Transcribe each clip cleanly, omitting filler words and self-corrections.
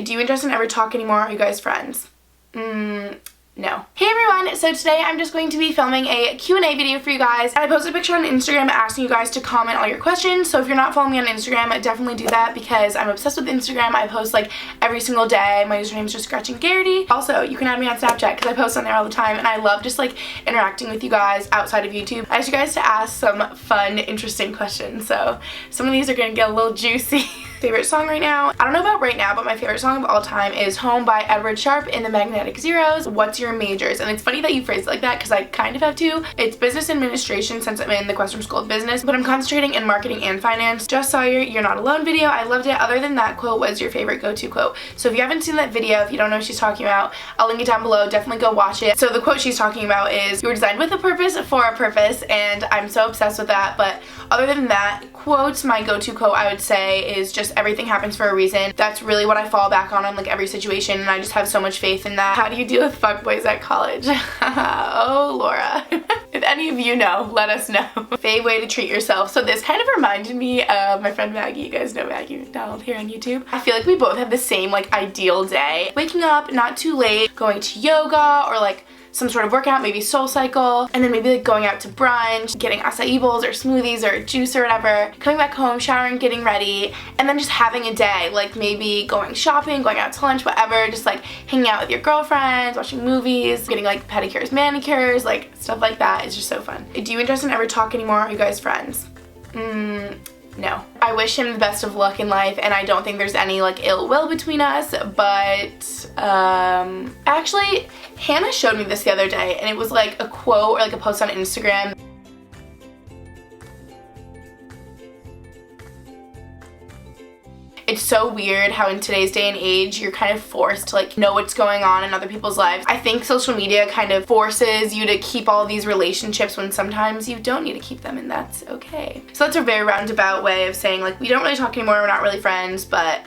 Do you and Justin ever talk anymore? Are you guys friends? No. Hey everyone, so today I'm just going to be filming a Q&A video for you guys. I posted a picture on Instagram asking you guys to comment all your questions, so if you're not following me on Instagram, definitely do that because I'm obsessed with Instagram. I post like every single day. My username is just Gretchen Geraghty. Also, you can add me on Snapchat because I post on there all the time and I love just like interacting with you guys outside of YouTube. I asked you guys to ask some fun, interesting questions, so some of these are gonna get a little juicy. Favorite song right now? I don't know about right now, but my favorite song of all time is Home by Edward Sharpe in the Magnetic Zeros. What's your majors? And it's funny that you phrase it like that because I kind of have two. It's business administration since I'm in the Questrom School of Business, but I'm concentrating in marketing and finance. Just saw your You're Not Alone video. I loved it. Other than that quote, was your favorite go-to quote? So if you haven't seen that video, if you don't know what she's talking about, I'll link it down below. Definitely go watch it. So the quote she's talking about is, "You were designed with a purpose for a purpose," and I'm so obsessed with that. But other than that quote, my go-to quote I would say is just everything happens for a reason. That's really what I fall back on like every situation, and I just have so much faith in that. How do you deal with fuckboys at college? Oh, Laura. If any of you know, let us know. Fave way to treat yourself. So this kind of reminded me of my friend Maggie. You guys know Maggie McDonald here on YouTube. I feel like we both have the same like ideal day. Waking up not too late, going to yoga or like some sort of workout, maybe Soul Cycle, and then maybe like going out to brunch, getting acai bowls or smoothies or juice or whatever, coming back home, showering, getting ready, and then just having a day, like maybe going shopping, going out to lunch, whatever, just like hanging out with your girlfriends, watching movies, getting like pedicures, manicures, like stuff like that. It's just so fun. Do you and Justin ever talk anymore? Are you guys friends? No. I wish him the best of luck in life, and I don't think there's any like ill will between us, but actually Hannah showed me this the other day and it was like a quote or like a post on Instagram. It's so weird how in today's day and age you're kind of forced to like know what's going on in other people's lives. I think social media kind of forces you to keep all these relationships when sometimes you don't need to keep them, and that's okay. So that's a very roundabout way of saying like we don't really talk anymore, we're not really friends, but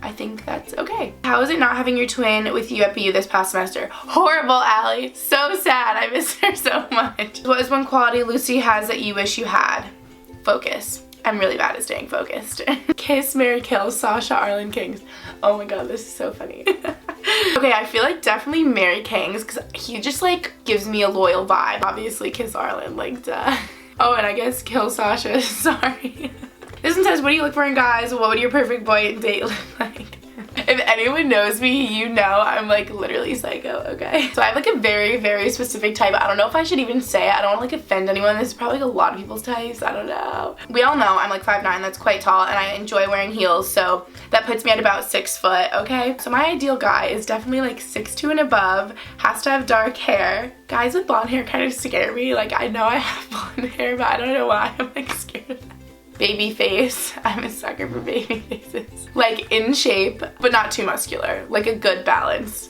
I think that's okay. How is it not having your twin with you at BU this past semester? Horrible, Allie. So sad. I miss her so much. What is one quality Lucy has that you wish you had? Focus. I'm really bad at staying focused. Kiss, marry, kill, Sasha, Arlen Kings. Oh my god, this is so funny. Okay, I feel like definitely marry Kings because he just like gives me a loyal vibe. Obviously kiss Arlen, like duh. Oh, and I guess kill Sasha, sorry. This one says, what do you look for in guys? What would your perfect boy and date look like? If anyone knows me, you know I'm like literally psycho, okay? So I have like a very, very specific type. I don't know if I should even say it. I don't want to like offend anyone. This is probably like a lot of people's types. I don't know. We all know I'm like 5'9", that's quite tall, and I enjoy wearing heels, so that puts me at about 6 foot, okay? So my ideal guy is definitely like 6'2" and above, has to have dark hair. Guys with blonde hair kind of scare me. Like I know I have blonde hair, but I don't know why I'm like scared of that. Baby face. I'm a sucker for baby faces. Like in shape, but not too muscular. Like a good balance.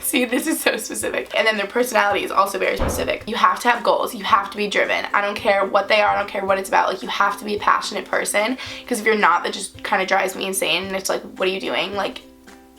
See, this is so specific. And then their personality is also very specific. You have to have goals. You have to be driven. I don't care what they are. I don't care what it's about. Like you have to be a passionate person, because if you're not, that just kind of drives me insane. And it's like, what are you doing? Like,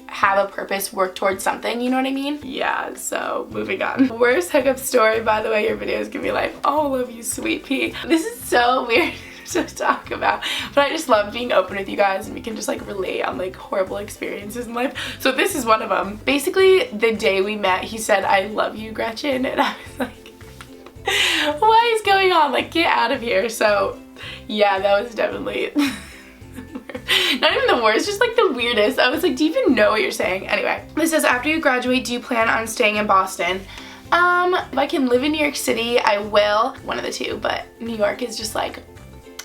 have a purpose, work towards something, you know what I mean? Yeah, so moving on. Worst hookup story, by the way, your videos give me life. Oh, love you, sweet pea. This is so weird to talk about, but I just love being open with you guys and we can just like relate on like horrible experiences in life. So this is one of them. Basically, the day we met, he said, "I love you, Gretchen," and I was like, what is going on? Like, get out of here. So yeah, that was definitely not even the worst, just like the weirdest. I was like, do you even know what you're saying? Anyway, this says, after you graduate, do you plan on staying in Boston? If I can live in New York City, I will. One of the two, but New York is just like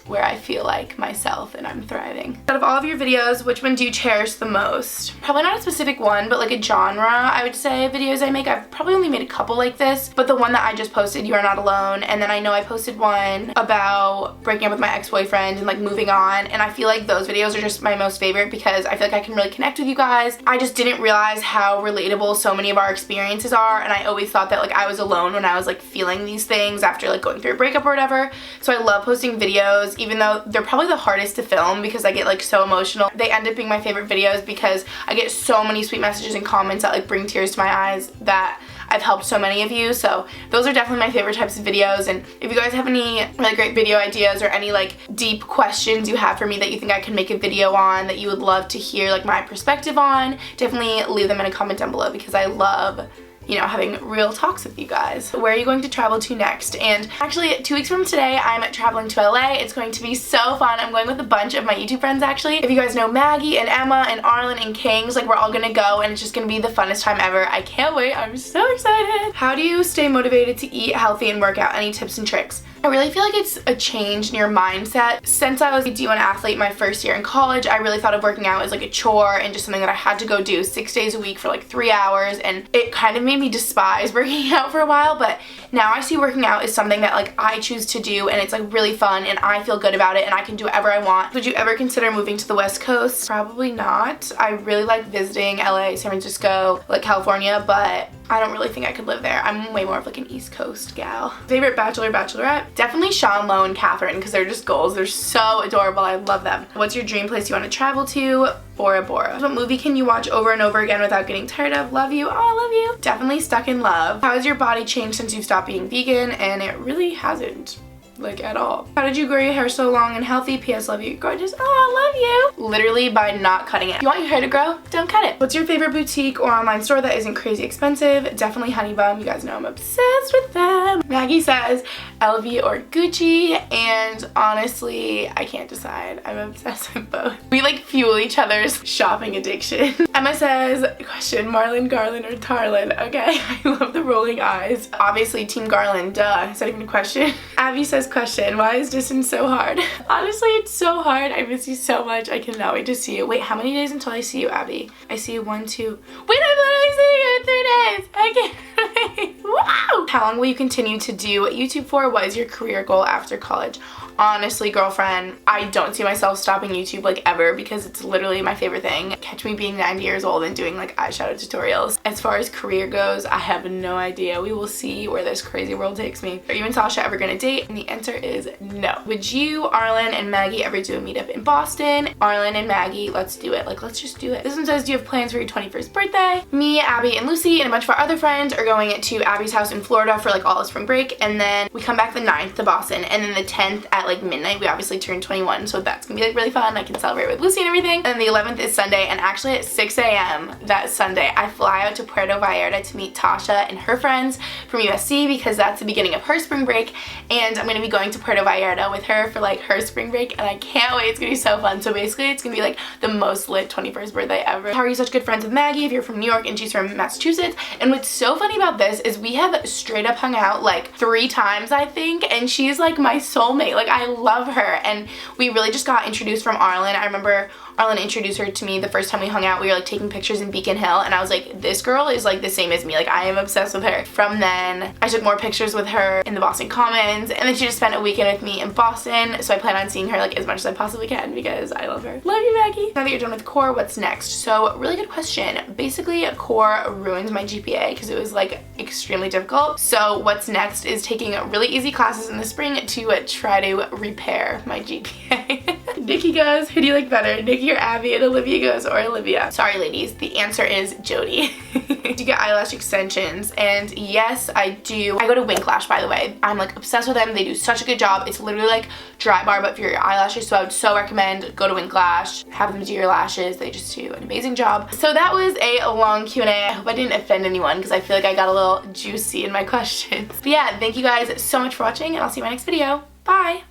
where I feel like myself and I'm thriving. Out of all of your videos, which one do you cherish the most? Probably not a specific one, but like a genre, I would say, videos I make. I've probably only made a couple like this, but the one that I just posted, You Are Not Alone, and then I know I posted one about breaking up with my ex-boyfriend and like moving on, and I feel like those videos are just my most favorite because I feel like I can really connect with you guys. I just didn't realize how relatable so many of our experiences are, and I always thought that like I was alone when I was like feeling these things after like going through a breakup or whatever. So I love posting videos, even though they're probably the hardest to film because I get like so emotional. They end up being my favorite videos because I get so many sweet messages and comments that like bring tears to my eyes that I've helped so many of you, so those are definitely my favorite types of videos. And if you guys have any really great video ideas or any like deep questions you have for me that you think I can make a video on that you would love to hear like my perspective on, definitely leave them in a comment down below, because I love, you know, having real talks with you guys. Where are you going to travel to next? And actually 2 weeks from today I'm traveling to LA. It's going to be so fun. I'm going with a bunch of my YouTube friends actually. If you guys know Maggie and Emma and Arlen and Kings, like we're all gonna go and it's just gonna be the funnest time ever. I can't wait. I'm so excited. How do you stay motivated to eat healthy and work out? Any tips and tricks? I really feel like it's a change in your mindset. Since I was a D1 athlete my first year in college, I really thought of working out as like a chore and just something that I had to go do 6 days a week for like 3 hours, and it kind of made me despise working out for a while. But now I see working out as something that like I choose to do, and it's like really fun and I feel good about it and I can do whatever I want. Would you ever consider moving to the West Coast? Probably not. I really like visiting LA, San Francisco, like California, but I don't really think I could live there. I'm way more of like an East Coast gal. Favorite Bachelor, Bachelorette? Definitely Sean, Lo, and Catherine, because they're just goals. They're so adorable. I love them. What's your dream place you want to travel to? Bora Bora. What movie can you watch over and over again without getting tired of? Love you. Oh, I love you. Definitely Stuck in Love. How has your body changed since you've stopped being vegan? And it really hasn't. Like at all. How did you grow your hair so long and healthy? P.S. Love you. Gorgeous. Oh, I love you. Literally by not cutting it. If you want your hair to grow, don't cut it. What's your favorite boutique or online store that isn't crazy expensive? Definitely Honey Bum. You guys know I'm obsessed with them. Maggie says LV or Gucci, and honestly, I can't decide. I'm obsessed with both. We like fuel each other's shopping addiction. Emma says, question, Marlon, Garland, or Tarlin? Okay, I love the rolling eyes. Obviously, Team Garland, duh. Is that even a question? Abby says, question, why is distance so hard? Honestly, it's so hard. I miss you so much. I cannot wait to see you. Wait, how many days until I see you, Abby? I see you 1, 2. Wait, I'm literally seeing you in 3 days. I can't wait. Wow! How long will you continue to do YouTube for? What is your career goal after college? Honestly, girlfriend, I don't see myself stopping YouTube like ever, because it's literally my favorite thing. Catch me being 90 years old and doing like eyeshadow tutorials. As far as career goes, I have no idea. We will see where this crazy world takes me. Are you and Tasha ever gonna date? And the answer is no. Would you, Arlen, and Maggie ever do a meetup in Boston? Arlen and Maggie, let's do it. Like, let's just do it. This one says, do you have plans for your 21st birthday? Me, Abby, and Lucy, and a bunch of our other friends are going to Abby's house in Florida for like all of spring break, and then we come back the 9th to Boston, and then the 10th at like midnight we obviously turned 21, so that's gonna be like really fun. I can celebrate with Lucy and everything. And the 11th is Sunday, and actually at 6 a.m. that Sunday I fly out to Puerto Vallarta to meet Tasha and her friends from USC, because that's the beginning of her spring break, and I'm gonna be going to Puerto Vallarta with her for like her spring break, and I can't wait. It's gonna be so fun. So basically it's gonna be like the most lit 21st birthday ever. How are you such good friends with Maggie if you're from New York and she's from Massachusetts? And what's so funny about this is we have straight up hung out like 3 times I think, and she's like my soulmate. Like, I love her, and we really just got introduced from Arlen. I remember Arlen introduced her to me the first time we hung out. We were like taking pictures in Beacon Hill, and I was like, this girl is like the same as me. Like, I am obsessed with her. From then I took more pictures with her in the Boston Commons, and then she just spent a weekend with me in Boston, so I plan on seeing her like as much as I possibly can, because I love her. Love you, Maggie. Now that you're done with core, what's next? So really good question. Basically core ruined my GPA because it was like extremely difficult. So what's next is taking really easy classes in the spring to try to repair my GPA. Nikki goes, who do you like better, Nikki or Abby? And Olivia goes, or Olivia. Sorry ladies, the answer is Jody. Do you get eyelash extensions? And yes, I do. I go to Wink Lash, by the way. I'm like obsessed with them. They do such a good job. It's literally like dry bar but for your eyelashes, so I would so recommend go to Wink Lash, have them do your lashes. They just do an amazing job. So that was a long Q&A. I hope I didn't offend anyone, because I feel like I got a little juicy in my questions. But yeah, thank you guys so much for watching, and I'll see you in my next video. Bye!